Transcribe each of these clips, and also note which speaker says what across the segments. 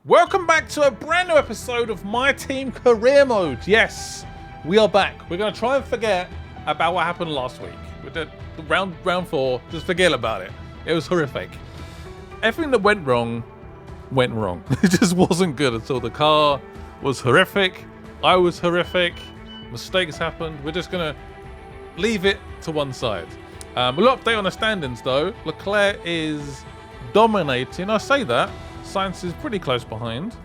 Speaker 1: Welcome back to a brand new episode of My Team Career Mode. Yes, we are back. We're going to try and forget about what happened last week. We did round 4. Just forget about it. It was horrific. Everything that went wrong. It just wasn't good at all. The car was horrific. I was horrific. Mistakes happened. We're just going to leave it to one side. We'll update on the standings though. Leclerc is dominating. I say that. Sainz is pretty close behind,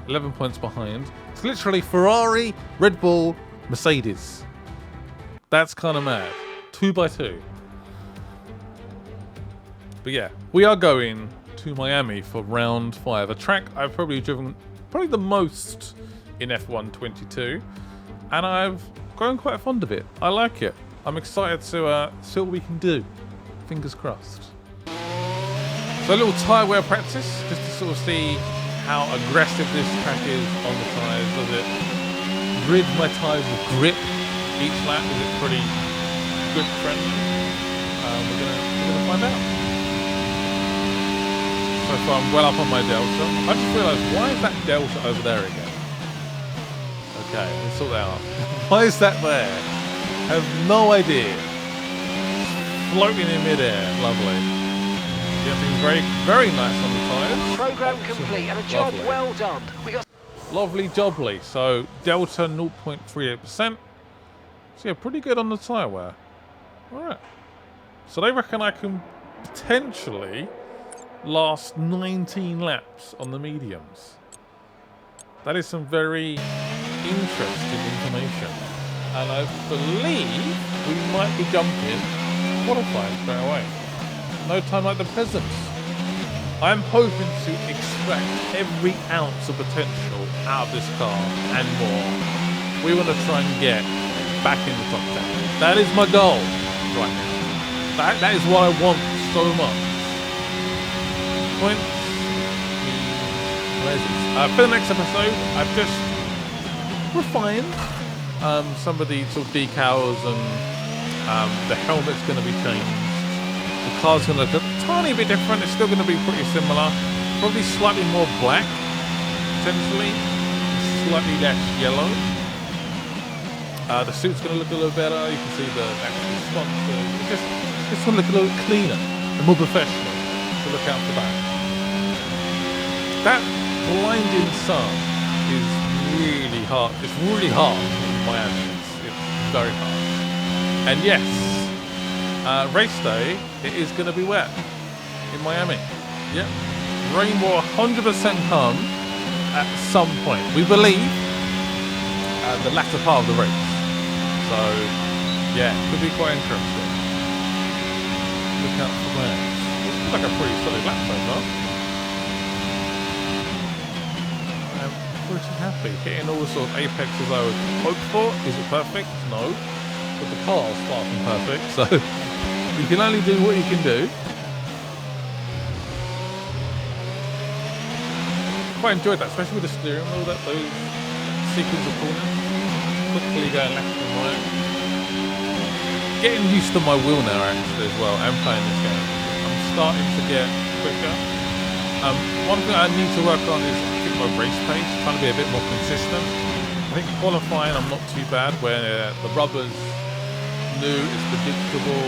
Speaker 1: 11 points behind. It's literally Ferrari, Red Bull, Mercedes. That's kind of mad. 2 by 2. But yeah, we are going to Miami for round 5. A track I've probably driven the most in F1 22. And I've grown quite fond of it. I like it. I'm excited to see what we can do. Fingers crossed. So a little tyre wear practice, just to sort of see how aggressive this track is on the tyres. Does it rid my tyres with grip each lap? Is it pretty grip friendly? We're gonna find out. So far I'm well up on my delta. I just realised, why is that delta over there again? Okay, let's sort that out. Why is that there? I have no idea. Floating in midair, lovely. Getting very, very nice on the tyres.
Speaker 2: Program complete and a job well done. We got
Speaker 1: lovely jubbly. So delta 0.38%. So yeah, pretty good on the tyre wear. Alright. So they reckon I can potentially last 19 laps on the mediums. That is some very interesting information. And I believe we might be jumping qualifying straight away. No time like the present. I'm hoping to extract every ounce of potential out of this car and more. We want to try and get back in the top 10. That is my goal right now. That is what I want so much. Points. Where is it? For the next episode, I've just refined some of the sort of decals and the helmet's going to be changed. The car's going to look a tiny bit different. It's still going to be pretty similar. Probably slightly more black, potentially. Slightly less yellow. The suit's going to look a little better. You can see the actual sponsors. It's going to look a little cleaner and more professional. So look out for that. That blinding sun is really hard. It's really hard in Miami. It's very hard. And yes, race day, it is going to be wet in Miami. Yep. Rain will 100% come at some point. We believe the latter part of the race. So, yeah, it could be quite interesting. Look out for that. This looks like a pretty solid lap so far. I'm pretty happy. Hitting all the sort of apexes I would hope for. Is it perfect? No. But the car's far from perfect, so you can only do what you can do. Quite enjoyed that, especially with the steering wheel, those sequence of corners. Quickly going left and right. Getting used to my wheel now actually as well, and playing this game. I'm starting to get quicker. One thing I need to work on is I think my race pace, trying to be a bit more consistent. I think qualifying I'm not too bad, where the rubber's new, it's predictable.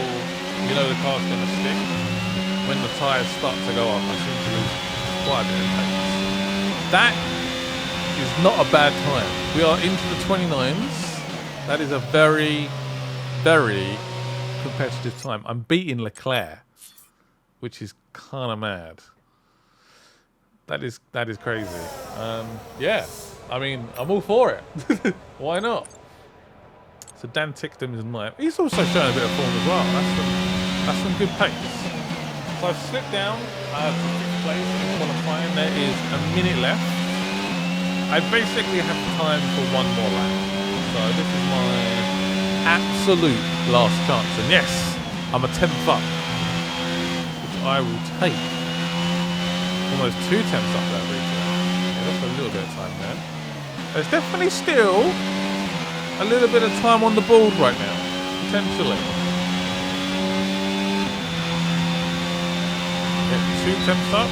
Speaker 1: You know the car's going to stick. When the tyres start to go up, I seem to lose quite a bit of pace. That is not a bad time. We are into the 29s. That is a very, very competitive time. I'm beating Leclerc, which is kind of mad. That is crazy. Yeah, I mean, I'm all for it. Why not? So Dan Tickdom is mine. He's also showing a bit of form as well. That's some good pace. So I've slipped down to 5th place in qualifying. There is a minute left. I basically have time for one more lap. So this is my absolute last chance. And yes, I'm a 10th up, which I will take. Almost 2 tenths up that retail. Yeah, that's a little bit of time there. There's definitely still a little bit of time on the board right now, potentially. Get 2 tenths up.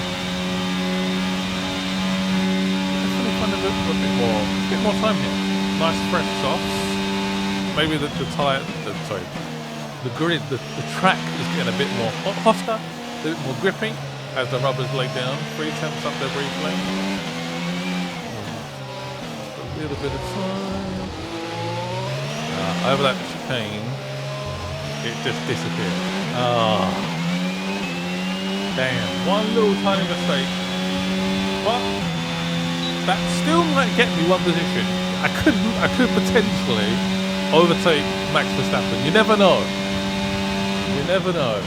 Speaker 1: a bit more time here. Nice fresh softs. Maybe the grid, the track is getting a bit more hotter, a bit more grippy as the rubber's laid down. 3 temps up there briefly. Just a little bit of time. Over that chicane, it just disappeared. Damn, one little tiny mistake. But that still might get me one position. I could potentially overtake Max Verstappen. You never know. You never know.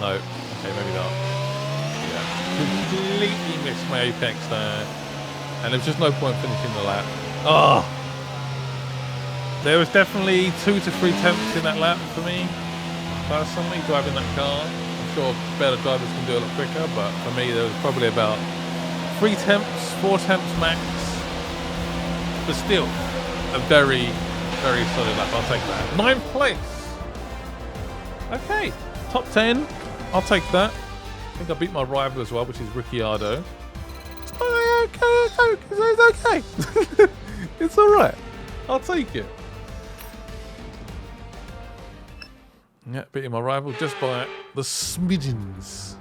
Speaker 1: No. Okay, maybe not. Yeah. Completely missed my apex there. And there's just no point finishing the lap. Oh! There was definitely 2 to 3 temps in that lap for me. Personally, driving that car. I'm sure better drivers can do it a lot quicker, but for me there was probably about 3 temps, 4 temps max. But still, a very, very solid lap. I'll take that. 9th place. Okay, top 10. I'll take that. I think I beat my rival as well, which is Ricciardo. It's okay. It's all right. I'll take it. Yeah, beating my rival just by the smidgens.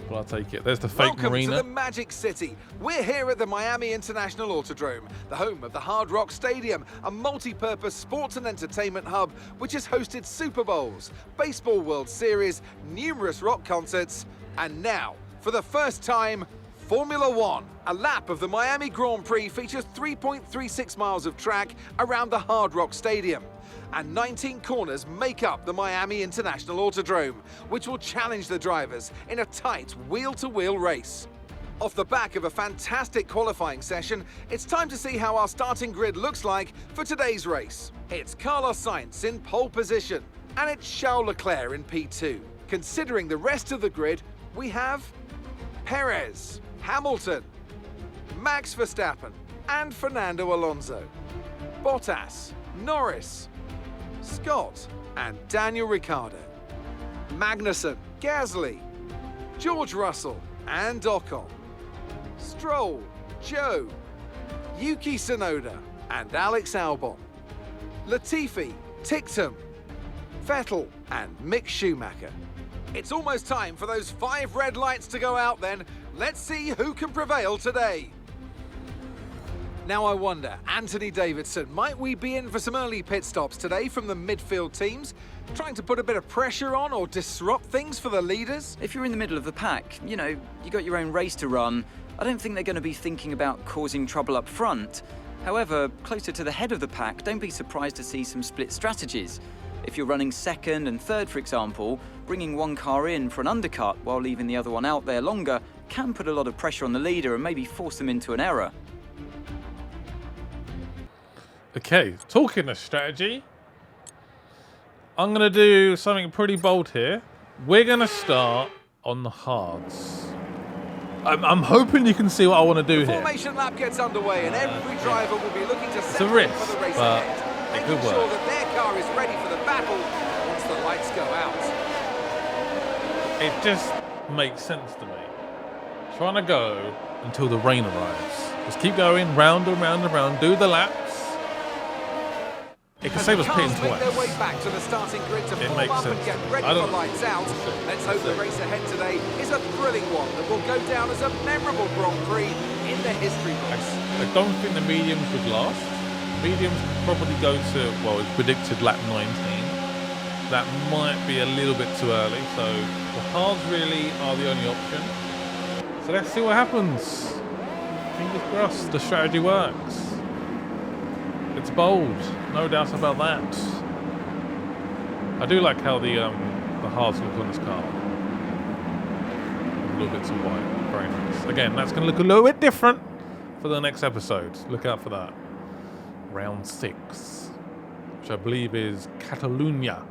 Speaker 1: But I'll take it. There's the fake
Speaker 3: Welcome
Speaker 1: marina.
Speaker 3: to the Magic City. We're here at the Miami International Autodrome, the home of the Hard Rock Stadium, a multi-purpose sports and entertainment hub which has hosted Super Bowls, Baseball World Series, numerous rock concerts, and now, for the first time, Formula One. A lap of the Miami Grand Prix features 3.36 miles of track around the Hard Rock Stadium. And 19 corners make up the Miami International Autodrome, which will challenge the drivers in a tight wheel-to-wheel race. Off the back of a fantastic qualifying session, it's time to see how our starting grid looks like for today's race. It's Carlos Sainz in pole position, and it's Charles Leclerc in P2. Considering the rest of the grid, we have Perez, Hamilton, Max Verstappen, and Fernando Alonso, Bottas, Norris, Scott, and Daniel Ricciardo, Magnussen, Gasly, George Russell, and Ocon, Stroll, Joe, Yuki Tsunoda, and Alex Albon, Latifi, Ticktum, Vettel, and Mick Schumacher. It's almost time for those 5 red lights to go out then. Let's see who can prevail today. Now I wonder, Anthony Davidson, might we be in for some early pit stops today from the midfield teams? Trying to put a bit of pressure on or disrupt things for the leaders?
Speaker 4: If you're in the middle of the pack, you know, you got your own race to run, I don't think they're going to be thinking about causing trouble up front. However, closer to the head of the pack, don't be surprised to see some split strategies. If you're running second and third, for example, bringing one car in for an undercut while leaving the other one out there longer can put a lot of pressure on the leader and maybe force them into an error.
Speaker 1: Okay, talking of strategy, I'm going to do something pretty bold here. We're going to start on the hards. I'm hoping you can see what I want to do here.
Speaker 3: Formation lap gets underway and every driver will be looking to set
Speaker 1: a risk,
Speaker 3: for the race
Speaker 1: but
Speaker 3: ahead,
Speaker 1: it could
Speaker 3: making sure
Speaker 1: work.
Speaker 3: that their car is ready for the battle once the lights go out.
Speaker 1: It just makes sense to me. Trying to go until the rain arrives. Just keep going round and round and round, do the laps. It can save us pitting
Speaker 3: Cars make their way
Speaker 1: twice.
Speaker 3: back to the starting grid to form
Speaker 1: makes
Speaker 3: up and
Speaker 1: sense.
Speaker 3: get ready
Speaker 1: I
Speaker 3: for
Speaker 1: don't-
Speaker 3: lights out. Let's hope the race ahead today is a thrilling one that will go down as a memorable Grand Prix in the history books.
Speaker 1: I don't think the mediums would last. Mediums probably go to, well, it's predicted lap 19. That might be a little bit too early, so the hards really are the only option. So let's see what happens. Fingers crossed the strategy works. It's bold, no doubt about that. I do like how the hards look on this car. Little bits of white, very nice. Again, that's going to look a little bit different for the next episode. Look out for that. Round 6, which I believe is Catalunya,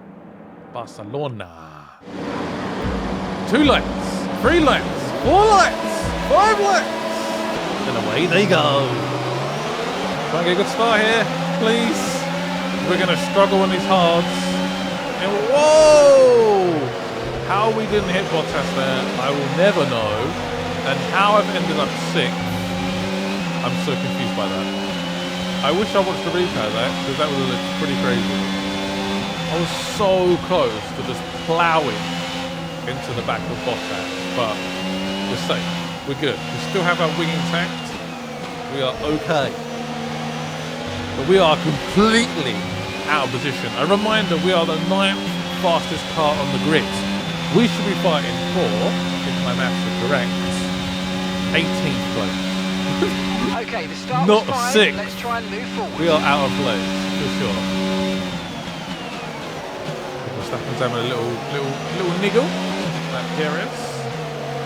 Speaker 1: Barcelona. 2 lights, 3 lights, 4 lights, 5 lights, and away they go. Try and get a good start here, please. We're going to struggle on these hards. And whoa! How we didn't hit Bottas there, I will never know. And how I've ended up 6th I'm so confused by that. I wish I watched the replay of that, because that would have looked pretty crazy. I was so close to just ploughing into the back of Bottas, but we're safe. We're good. We still have our wing intact. We are okay. But we are completely out of position. A reminder, we are the 9th fastest car on the grid. We should be fighting for, if my maths are correct, 18th place.
Speaker 2: Okay, the start
Speaker 1: Not
Speaker 2: was fine.
Speaker 1: 6th.
Speaker 2: Let's try and move forward.
Speaker 1: We are out of place, for sure. Verstappen's having a little niggle. That Perez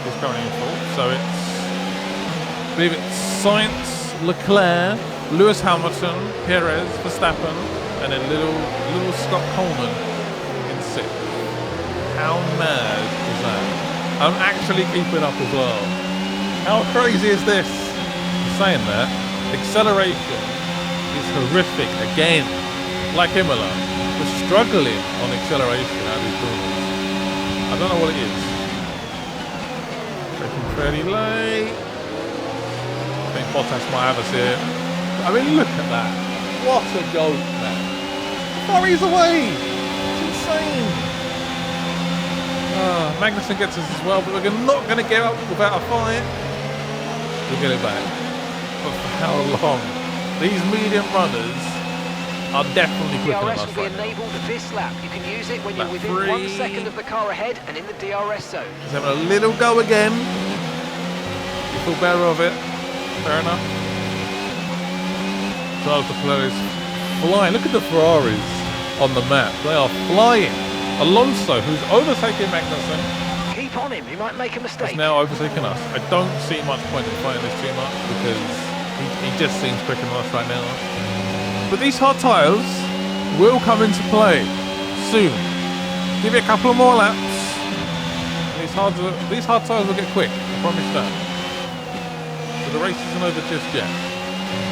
Speaker 1: is currently in fourth. So it's, I believe it's Sainz, Leclerc, Lewis Hamilton, Perez, Verstappen, and then little Scott Coleman in 6th. How mad is that? I'm actually keeping up as well. How crazy is this? Saying that, acceleration is horrific again. Like Imola, we're struggling on acceleration out of these corners. I don't know what it is. Breaking fairly late. I think Bottas might have us here. I mean, look at that. What a goal, man. 4 he's away. It's insane. Magnussen gets us as well, but we're not going to get up without a fight. We'll get it back. But for how long? These medium runners are definitely quicker than
Speaker 2: DRS
Speaker 1: us
Speaker 2: will
Speaker 1: right
Speaker 2: be
Speaker 1: now.
Speaker 2: enabled this lap. You can use it when you're
Speaker 1: Lap
Speaker 2: within
Speaker 1: 3.
Speaker 2: 1 second of the car ahead and in the DRS zone.
Speaker 1: He's having a little go again. You feel better of it. Fair enough. Charles Leclerc is flying. Look at the Ferraris on the map. They are flying. Alonso, who's overtaking Magnussen,
Speaker 2: Keep on him. He might make a mistake.
Speaker 1: is now overtaking us. I don't see much point in fighting this too much because he just seems quicker than us right now. But these hard tyres will come into play soon. Give it a couple of more laps. These hard tyres will get quick. I promise that. So the race isn't over just yet.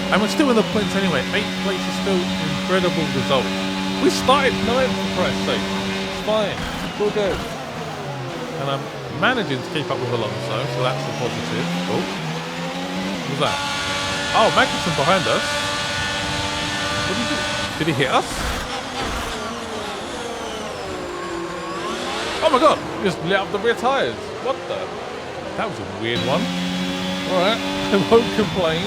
Speaker 1: And we're still in the points anyway. 8th place is still an incredible result. We started 9th for Christ's sake. It's fine. We'll go. And I'm managing to keep up with Alonso, so that's a positive. Oh, what was that? Oh, Magnussen behind us. What did he do? Did he hit us? Oh my god, he just lit up the rear tyres. What the? That was a weird one. Alright, I won't complain.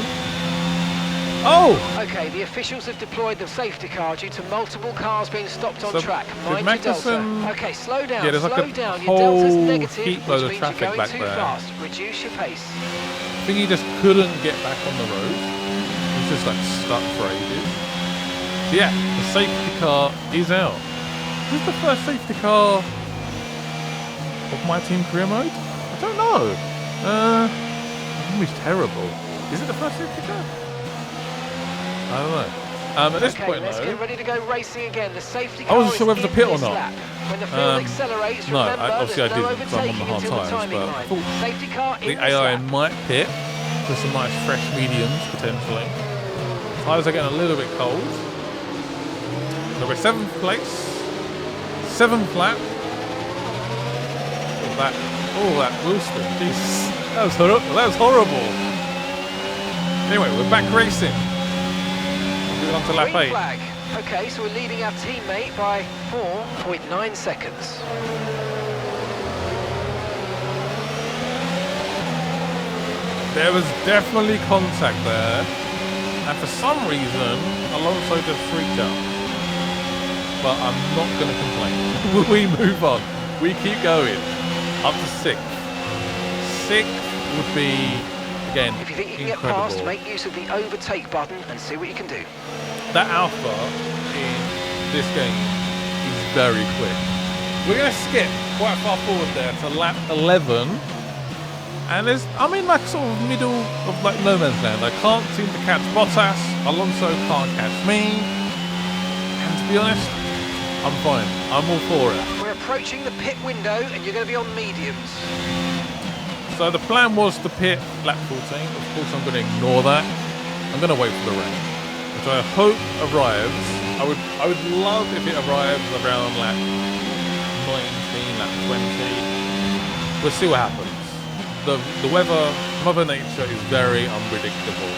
Speaker 1: Oh!
Speaker 2: Okay, the officials have deployed the safety car due to multiple cars being stopped on
Speaker 1: So
Speaker 2: track.
Speaker 1: did
Speaker 2: Mind your delta.
Speaker 1: Magnussen-
Speaker 2: Okay, slow down,
Speaker 1: Yeah, there's like
Speaker 2: slow
Speaker 1: a
Speaker 2: down. Your delta's
Speaker 1: whole
Speaker 2: negative,
Speaker 1: heap
Speaker 2: which
Speaker 1: load of
Speaker 2: means
Speaker 1: traffic
Speaker 2: you're going
Speaker 1: back
Speaker 2: too
Speaker 1: there.
Speaker 2: fast. Reduce your pace.
Speaker 1: I think he just couldn't get back on the road. He's just like stuck for ages. So yeah, the safety car is out. Is this the first safety car of my team career mode? I don't know. Memory's terrible. Is it the first safety car? I don't know. At this
Speaker 2: Okay,
Speaker 1: point
Speaker 2: let's
Speaker 1: though,
Speaker 2: get ready to go racing again. The safety
Speaker 1: I
Speaker 2: car
Speaker 1: wasn't sure
Speaker 2: is
Speaker 1: whether to
Speaker 2: in
Speaker 1: pit or
Speaker 2: this
Speaker 1: not.
Speaker 2: lap. When the field accelerates,
Speaker 1: no,
Speaker 2: remember
Speaker 1: obviously I
Speaker 2: there's no
Speaker 1: didn't, 'cause I'm on the
Speaker 2: overtaking
Speaker 1: hard
Speaker 2: until the
Speaker 1: tyres,
Speaker 2: timing
Speaker 1: but I
Speaker 2: line.
Speaker 1: thought
Speaker 2: Safety car in
Speaker 1: the
Speaker 2: this
Speaker 1: AI
Speaker 2: lap.
Speaker 1: might pit for some nice fresh mediums potentially. Tyres are getting a little bit cold. So we're 7th place, 7th lap. That wheel spin. Jesus, that was horrible. Anyway, we're back racing. Moving on to lap
Speaker 2: Green
Speaker 1: 8.
Speaker 2: flag. Okay, so we're leading our teammate by 4.9 seconds.
Speaker 1: There was definitely contact there, and for some reason, Alonso just freaked out. But I'm not going to complain. We move on. We keep going. Up to 6th. 6th would be, again,
Speaker 2: If you think you can get
Speaker 1: incredible.
Speaker 2: past, make use of the overtake button and see what you can do.
Speaker 1: That Alpha in this game is very quick. We're going to skip quite far forward there to lap 11. And there's, I'm in like sort of middle of like no man's land. I can't seem to catch Bottas. Alonso can't catch me. And to be honest, I'm fine. I'm all for it.
Speaker 2: We're approaching the pit window and you're going to be on mediums.
Speaker 1: So the plan was to pit lap 14. Of course, I'm going to ignore that. I'm going to wait for the rain, which I hope arrives. I would love if it arrives around lap 19, lap 20. We'll see what happens. The weather, Mother Nature is very unpredictable.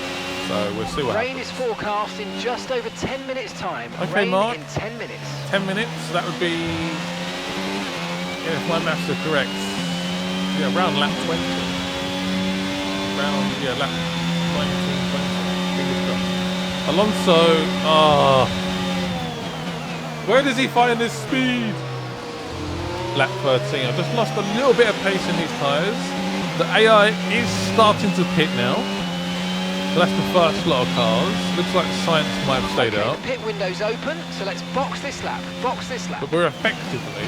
Speaker 1: So we'll see what
Speaker 2: Rain
Speaker 1: happens.
Speaker 2: is forecast in just over 10 minutes time.
Speaker 1: Okay,
Speaker 2: Rain
Speaker 1: Mark.
Speaker 2: in 10 minutes.
Speaker 1: 10 minutes, so that would be, yeah, if my maths are correct, yeah, around lap 20. Around, yeah, lap 19, 20. Fingers crossed. Alonso, where does he find this speed? Lap 13. I've just lost a little bit of pace in these tyres. The AI is starting to pit now. So that's the first lot of cars. Looks like science might have stayed out.
Speaker 2: The pit window's open, so let's box this lap. Box this lap.
Speaker 1: But we're effectively,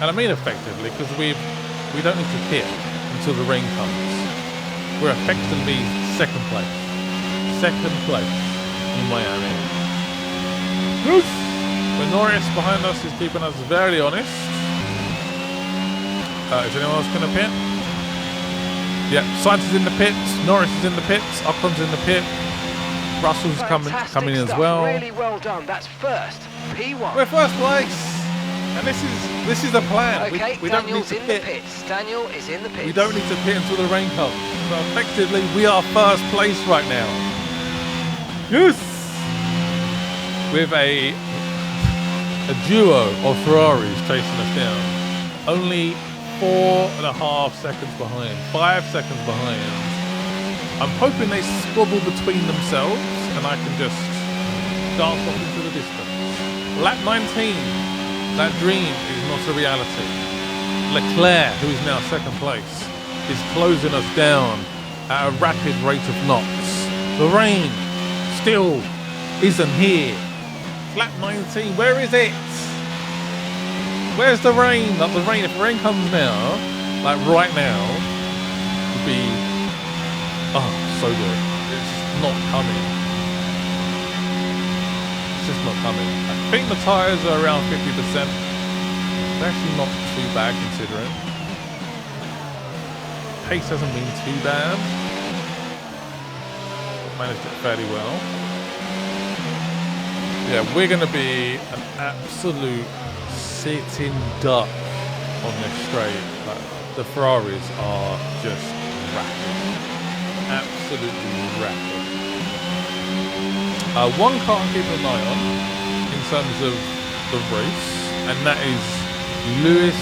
Speaker 1: and I mean effectively, because we don't need to pit until the rain comes. We're effectively second place. Second place in Miami. Yes! But Norris behind us is keeping us very honest. Is anyone else going to pit? Yeah, Sainz is in the pit, Norris is in the pit, Ocon's in the pit, Russell's coming in as well.
Speaker 2: Really well done. That's first. P1.
Speaker 1: We're first place, and this is the plan.
Speaker 2: Okay,
Speaker 1: we don't need
Speaker 2: Daniel's
Speaker 1: to
Speaker 2: in the
Speaker 1: pit.
Speaker 2: pits. Daniel is in the pits.
Speaker 1: We don't need to pit until the rain comes. So effectively, we are first place right now. Yes, with a duo of Ferraris chasing us down. Only 4.5 seconds behind, 5 seconds behind. I'm hoping they squabble between themselves and I can just dance off into the distance. Lap 19, that dream is not a reality. Leclerc, who is now second place, is closing us down at a rapid rate of knots. The rain still isn't here. Lap 19, where is it? Where's the rain? Like the rain, if the rain comes now, like right now, would be, so good. It's just not coming. It's just not coming. I think the tyres are around 50%. It's actually not too bad considering. Pace hasn't been too bad. Managed it fairly well. Yeah, we're going to be an absolute sitting duck on this straight. Like, the Ferraris are just rapid, absolutely rapid. One car I'm keeping an eye on in terms of the race, and that is Lewis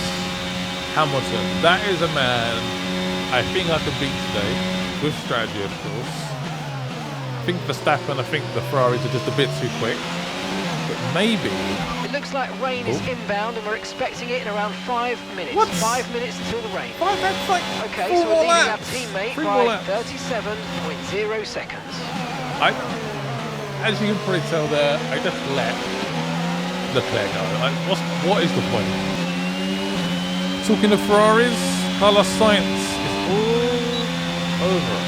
Speaker 1: Hamilton. That is a man I think I could beat today with strategy, of course. I think Verstappen, I think the Ferraris are just a bit too quick, but maybe.
Speaker 2: It looks like rain is inbound and we're expecting it in around 5 minutes.
Speaker 1: What?
Speaker 2: 5 minutes until the rain.
Speaker 1: That's like
Speaker 2: Okay,
Speaker 1: 4
Speaker 2: so we're leading our
Speaker 1: laps.
Speaker 2: teammate
Speaker 1: 3
Speaker 2: by
Speaker 1: more laps.
Speaker 2: 37.0 seconds.
Speaker 1: As you can probably tell there, I just let Leclerc go. What is the point? Talking of Ferraris, Carlos Sainz is all over us.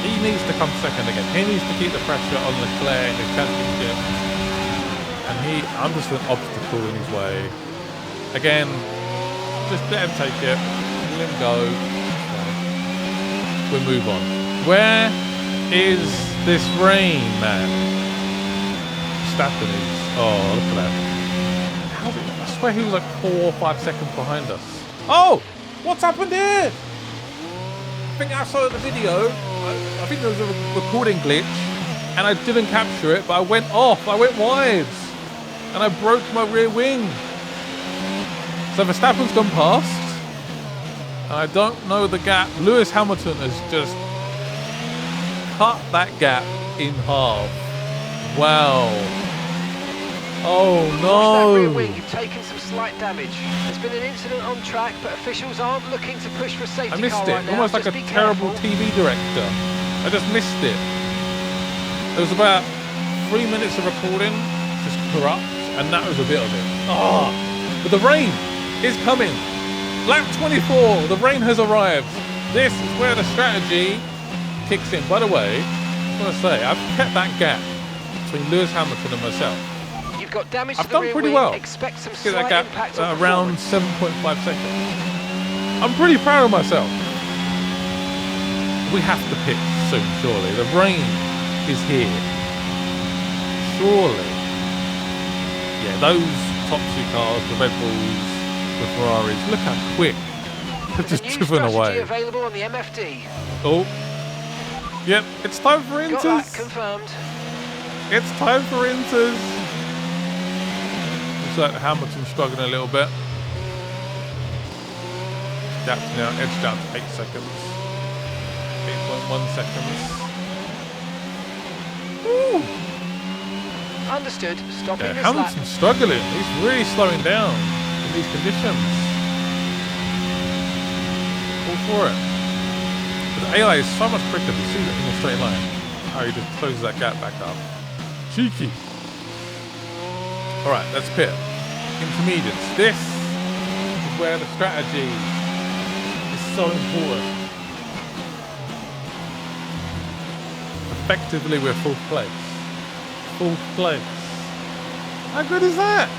Speaker 1: He needs to come second again. He needs to keep the pressure on Leclerc in the championship. And I'm just an obstacle in his way. Again, just let him take it. Let him go. We'll move on. Where is this rain, man? Verstappen is. Oh, look at that. I swear he was like 4 or 5 seconds behind us. Oh! What's happened here? I think I saw the video. I think there was a recording glitch and I didn't capture it, but I went off. I went wide. And I broke my rear wing. So Verstappen's gone past. And I don't know the gap. Lewis Hamilton has just cut that gap in half. Wow. Oh
Speaker 2: That rear
Speaker 1: no.
Speaker 2: wing, you've taken some slight damage. There's been an incident on track, but officials aren't looking to push for a safety
Speaker 1: I missed
Speaker 2: car
Speaker 1: it.
Speaker 2: right now.
Speaker 1: Almost like
Speaker 2: Just
Speaker 1: a
Speaker 2: be
Speaker 1: terrible
Speaker 2: careful.
Speaker 1: TV director. I just missed it. There was about 3 minutes of recording, just corrupt, and that was a bit of it. But the rain is coming. Lap 24, the rain has arrived. This is where the strategy kicks in. By the way, I want to say, I've kept that gap between Lewis Hamilton and myself.
Speaker 2: You've got damage
Speaker 1: I've
Speaker 2: to the
Speaker 1: done
Speaker 2: rear
Speaker 1: pretty
Speaker 2: wing.
Speaker 1: well.
Speaker 2: Expect some
Speaker 1: Get
Speaker 2: slight
Speaker 1: that
Speaker 2: impact
Speaker 1: gap
Speaker 2: on
Speaker 1: around
Speaker 2: performance.
Speaker 1: 7.5 seconds. I'm pretty proud of myself. We have to pit soon, surely. The rain is here. Surely. Yeah, those top 2 cars, the Red Bulls, the Ferraris, look how quick they've just
Speaker 2: New
Speaker 1: driven
Speaker 2: strategy
Speaker 1: away.
Speaker 2: available on the MFD.
Speaker 1: Oh, Yep, it's time for
Speaker 2: Got that
Speaker 1: inters.
Speaker 2: confirmed.
Speaker 1: It's time for inters. Looks like Hamilton's struggling a little bit. That's now edged down to 8 seconds. 8.1 seconds. Ooh.
Speaker 2: Understood. Stopping
Speaker 1: Yeah,
Speaker 2: this lap.
Speaker 1: Hamilton's struggling. He's really slowing down in these conditions. All for it. But the AI is so much quicker to see it in a straight line. How he just closes that gap back up. Cheeky. Alright, let's pit. Intermediates. This is where the strategy is so important. Effectively, we're fourth place. Fourth place. How good is that?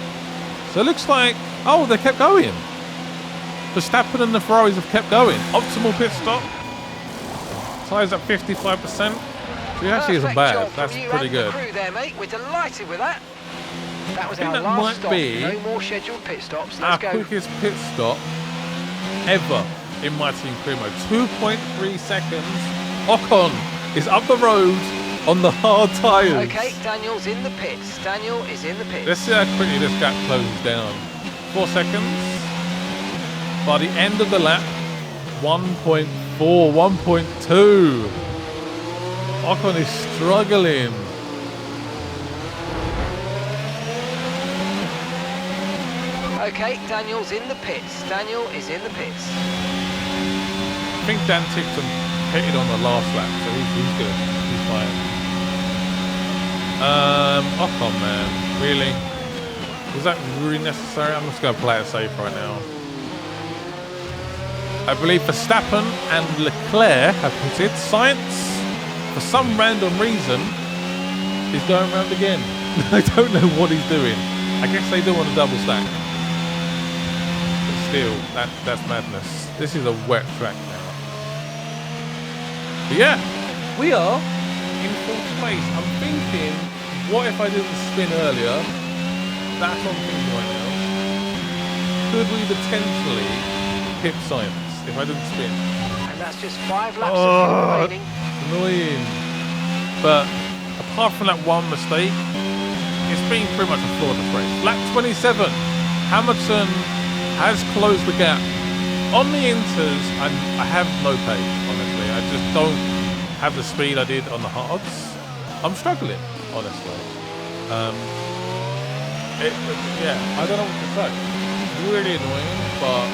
Speaker 1: So it looks like, oh, they kept going. Verstappen and the Ferraris have kept going. Optimal pit stop. Tyres at 55%. Which actually isn't
Speaker 2: Perfect
Speaker 1: bad.
Speaker 2: job
Speaker 1: That's
Speaker 2: from you
Speaker 1: pretty
Speaker 2: and the
Speaker 1: good.
Speaker 2: crew there, mate. We're delighted with that. That was
Speaker 1: I think
Speaker 2: our
Speaker 1: that
Speaker 2: last
Speaker 1: might
Speaker 2: stop.
Speaker 1: be
Speaker 2: No more scheduled pit stops.
Speaker 1: Our
Speaker 2: Let's go.
Speaker 1: quickest pit stop ever in my team crew mode. 2.3 seconds. Ocon is up the road on the hard tyres.
Speaker 2: Okay, Daniel's in the pits. Daniel is in the pits.
Speaker 1: Let's see how quickly this gap closes down. 4 seconds. By the end of the lap, 1.4, 1.2. Ocon is struggling.
Speaker 2: Okay, Daniel's in the pits. Daniel is in the pits.
Speaker 1: I think Dan Tickton pitted on the last lap, so he's good. He's fine. Ocon, man. Really? Was that really necessary? I'm just going to play it safe right now. I believe Verstappen and Leclerc have pitted. Sainz, for some random reason, is going round again. I don't know what he's doing. I guess they do want a double stack. But still, that's madness. This is a wet track now. But yeah, we are in fourth place. I'm thinking, what if I didn't spin earlier? That's what I'm thinking right now. Could we potentially pit Sainz if I didn't spin?
Speaker 2: And that's just 5 laps of fuel remaining.
Speaker 1: Annoying. But apart from that one mistake, it's been pretty much a flawless race. Lap 27, Hamilton has closed the gap. On the inters, I have no pace, honestly. I just don't have the speed I did on the hards. I'm struggling, honestly. Yeah, I don't know what to say. It's really annoying, but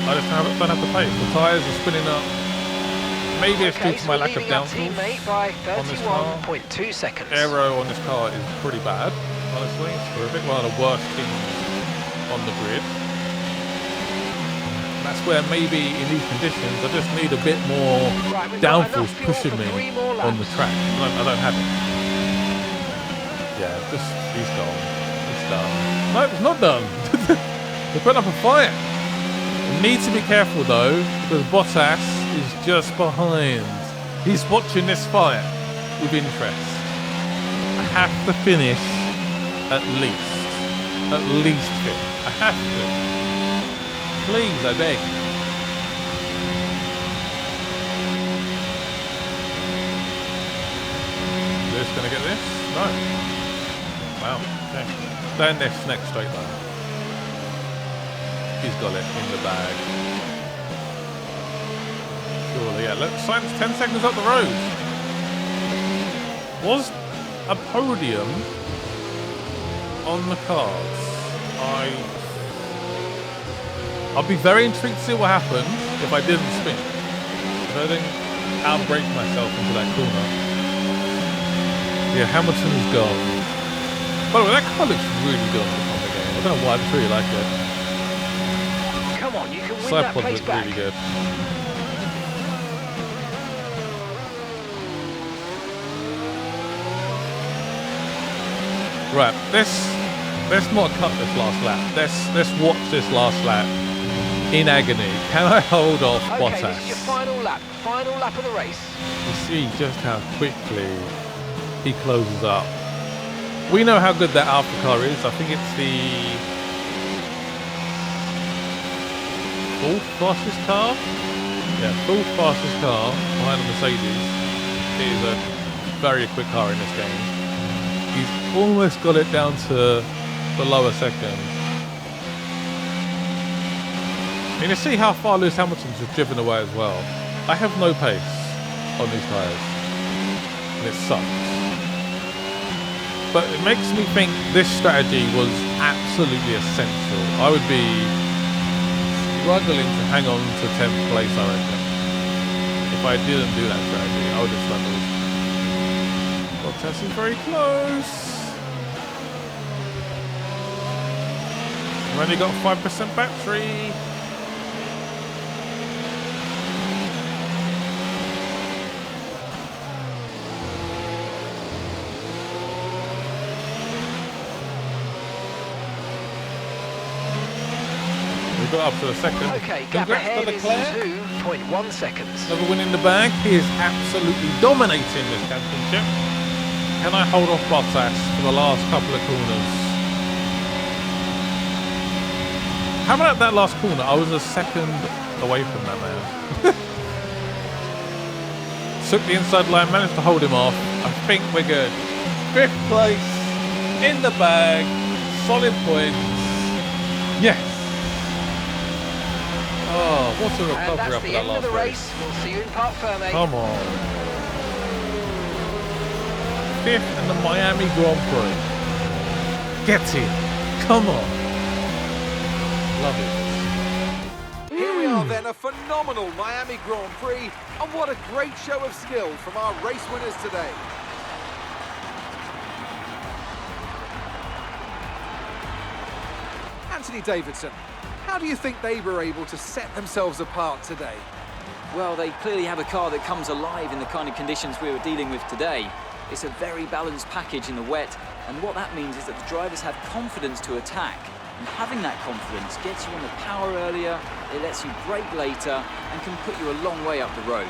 Speaker 1: I just don't have the pace. The tyres are spinning up. Maybe it's due to my lack of downforce
Speaker 2: by
Speaker 1: on this car.
Speaker 2: 31.2 seconds.
Speaker 1: Aero on this car is pretty bad, honestly. It's horrific. One of the worst things on the grid. That's where maybe in these conditions I just need a bit more downforce pushing me on the track. I don't have it. Yeah, he's gone. It's done. No, it's not done. They're putting up a fight. Need to be careful though, because Bottas is just behind. He's watching this fight with interest. I have to finish at least fifth. I have to. Please, I beg. This gonna get this? No. Wow. Okay. Then this next straight line. He's got it in the bag. Surely, yeah. Look, Sainz 10 seconds up the road. Was a podium on the cards? I'll be very intrigued to see what happened if I didn't spin. If I didn't outbrake myself into that corner. Yeah, Hamilton is gone. By the way, that car looks really good on the Honda game. I don't know why, I just really like it.
Speaker 2: Come on, you can win
Speaker 1: Side
Speaker 2: that
Speaker 1: pod
Speaker 2: place
Speaker 1: looks
Speaker 2: back.
Speaker 1: really good. Right, let's not cut this last lap. Let's watch this last lap in agony. Can I hold off Bottas?
Speaker 2: Okay, this is your final lap of the race.
Speaker 1: You see just how quickly he closes up. We know how good that Alpha car is. I think it's the 4th fastest car Yeah, fourth fastest car behind the Mercedes. It is a very quick car in this game. He's almost got it down to the lower second. And you see how far Lewis Hamilton's just driven away as well. I have no pace on these tyres. And it sucks. But it makes me think this strategy was absolutely essential. I would be struggling to hang on to 10th place, I reckon. If I didn't do that strategy, I would have struggled. Bottas is very close. We've only got 5% battery. We got up to the second.
Speaker 2: Okay, gap ahead is 2.1 seconds.
Speaker 1: Another win in the bag. He is absolutely dominating this championship. Can I hold off Bottas for the last couple of corners? How about that last corner? I was a second away from that man. Took the inside line, managed to hold him off. I think we're good. 5th place in the bag. Solid points. Yes. Oh, what a recovery
Speaker 2: and that's
Speaker 1: after
Speaker 2: the
Speaker 1: that
Speaker 2: end
Speaker 1: last
Speaker 2: of the
Speaker 1: race.
Speaker 2: race. We'll see you in Parc Fermé.
Speaker 1: Come on. 5th in the Miami Grand Prix. Get it. Come on. Love it.
Speaker 3: Here we are then, a phenomenal Miami Grand Prix, and what a great show of skill from our race winners today. Anthony Davidson, how do you think they were able to set themselves apart today?
Speaker 4: Well, they clearly have a car that comes alive in the kind of conditions we were dealing with today. It's a very balanced package in the wet, and what that means is that the drivers have confidence to attack. And having that confidence gets you on the power earlier, it lets you brake later, and can put you a long way up the road.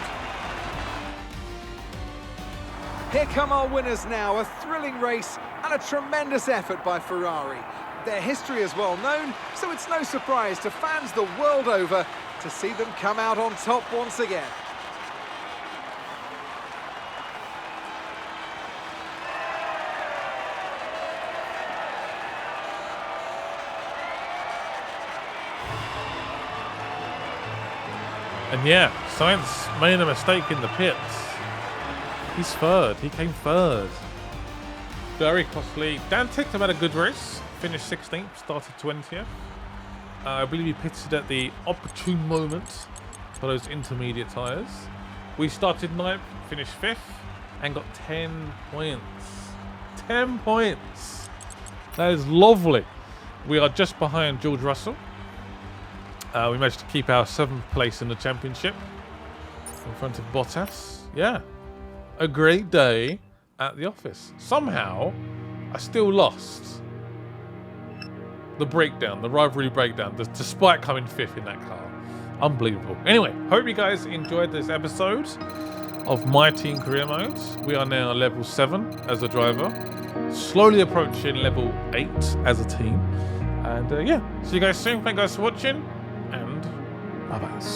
Speaker 3: Here come our winners now, a thrilling race and a tremendous effort by Ferrari. Their history is well known, so it's no surprise to fans the world over to see them come out on top once again.
Speaker 1: And yeah, Sainz made a mistake in the pits. He's third. He came third. Very costly. Dan Ticktum had a good race. Finished 16th, started 20th. I believe he pitted at the opportune moment for those intermediate tyres. We started 9th, finished 5th, and got 10 points. 10 points! That is lovely. We are just behind George Russell. We managed to keep our 7th place in the championship in front of Bottas. Yeah, a great day at the office. Somehow, I still lost the breakdown, the rivalry breakdown, despite coming 5th in that car. Unbelievable. Anyway, hope you guys enjoyed this episode of My Team Career Mode. We are now level 7 as a driver, slowly approaching level 8 as a team. And yeah, see you guys soon. Thank you guys for watching, and bye-bye.